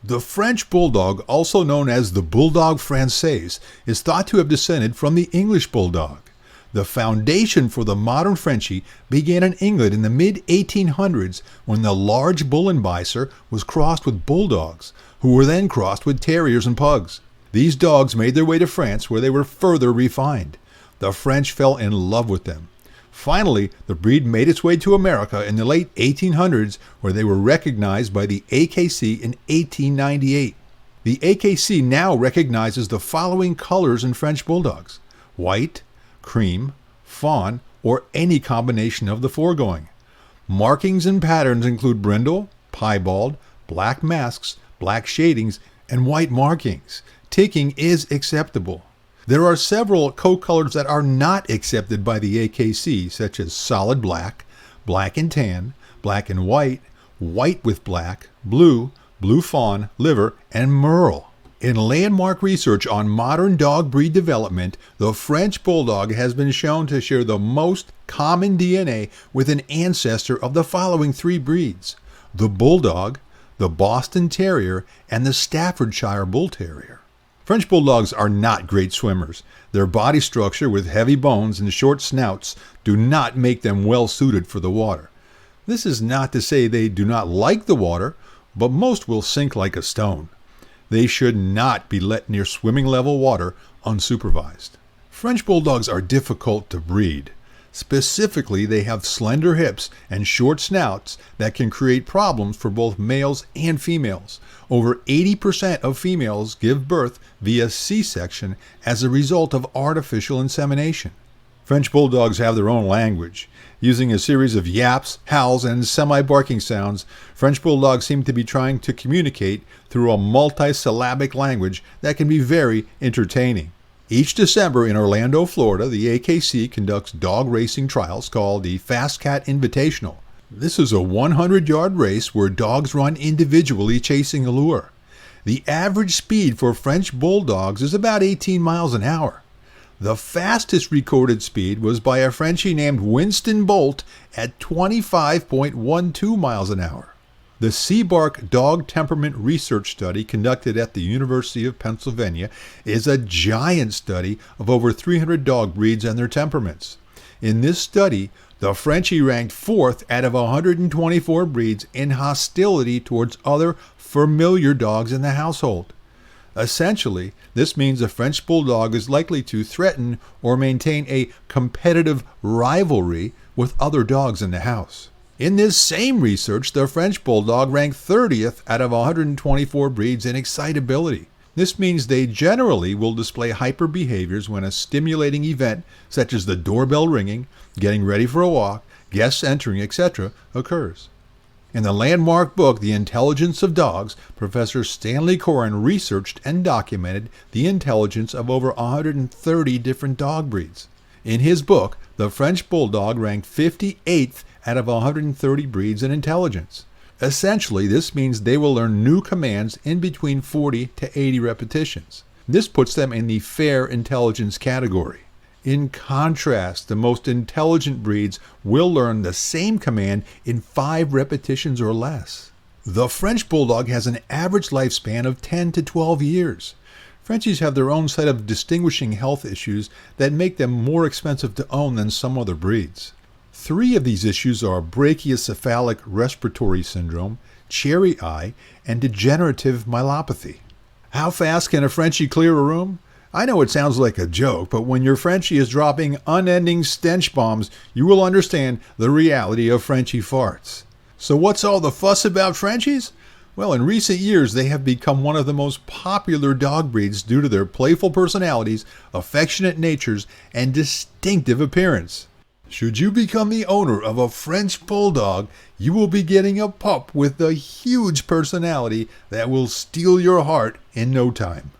The French Bulldog, also known as the Bouledogue Français, is thought to have descended from the English Bulldog. The foundation for the modern Frenchie began in England in the mid-1800s when the large Bull and Bison was crossed with Bulldogs, who were then crossed with Terriers and Pugs. These dogs made their way to France where they were further refined. The French fell in love with them. Finally, the breed made its way to America in the late 1800s where they were recognized by the AKC in 1898. The AKC now recognizes the following colors in French Bulldogs: white, cream, fawn, or any combination of the foregoing. Markings and patterns include brindle, piebald, black masks, black shadings, and white markings. Ticking is acceptable. There are several coat colors that are not accepted by the AKC, such as solid black, black and tan, black and white, white with black, blue, blue fawn, liver, and merle. In landmark research on modern dog breed development, the French Bulldog has been shown to share the most common DNA with an ancestor of the following three breeds: the Bulldog, the Boston Terrier, and the Staffordshire Bull Terrier. French Bulldogs are not great swimmers. Their body structure with heavy bones and short snouts do not make them well suited for the water. This is not to say they do not like the water, but most will sink like a stone. They should not be let near swimming level water unsupervised. French Bulldogs are difficult to breed. Specifically, they have slender hips and short snouts that can create problems for both males and females. Over 80% of females give birth via C-section as a result of artificial insemination. French Bulldogs have their own language. Using a series of yaps, howls, and semi-barking sounds, French Bulldogs seem to be trying to communicate through a multisyllabic language that can be very entertaining. Each December in Orlando, Florida, the AKC conducts dog racing trials called the Fast Cat Invitational. This is a 100-yard race where dogs run individually chasing a lure. The average speed for French Bulldogs is about 18 miles an hour. The fastest recorded speed was by a Frenchie named Winston Bolt at 25.12 miles an hour. The Seabark Dog Temperament Research Study conducted at the University of Pennsylvania is a giant study of over 300 dog breeds and their temperaments. In this study, the Frenchie ranked 4th out of 124 breeds in hostility towards other familiar dogs in the household. Essentially, this means a French Bulldog is likely to threaten or maintain a competitive rivalry with other dogs in the house. In this same research, the French Bulldog ranked 30th out of 124 breeds in excitability. This means they generally will display hyper behaviors when a stimulating event, such as the doorbell ringing, getting ready for a walk, guests entering, etc., occurs. In the landmark book, The Intelligence of Dogs, Professor Stanley Coren researched and documented the intelligence of over 130 different dog breeds. In his book, the French Bulldog ranked 58th out of 130 breeds in intelligence. Essentially, this means they will learn new commands in between 40 to 80 repetitions. This puts them in the fair intelligence category. In contrast, the most intelligent breeds will learn the same command in 5 repetitions or less. The French Bulldog has an average lifespan of 10 to 12 years. Frenchies have their own set of distinguishing health issues that make them more expensive to own than some other breeds. 3 of these issues are brachiocephalic respiratory syndrome, cherry eye, and degenerative myelopathy. How fast can a Frenchie clear a room? I know it sounds like a joke, but when your Frenchie is dropping unending stench bombs, you will understand the reality of Frenchie farts. So what's all the fuss about Frenchies? Well, in recent years, they have become one of the most popular dog breeds due to their playful personalities, affectionate natures, and distinctive appearance. Should you become the owner of a French Bulldog, you will be getting a pup with a huge personality that will steal your heart in no time.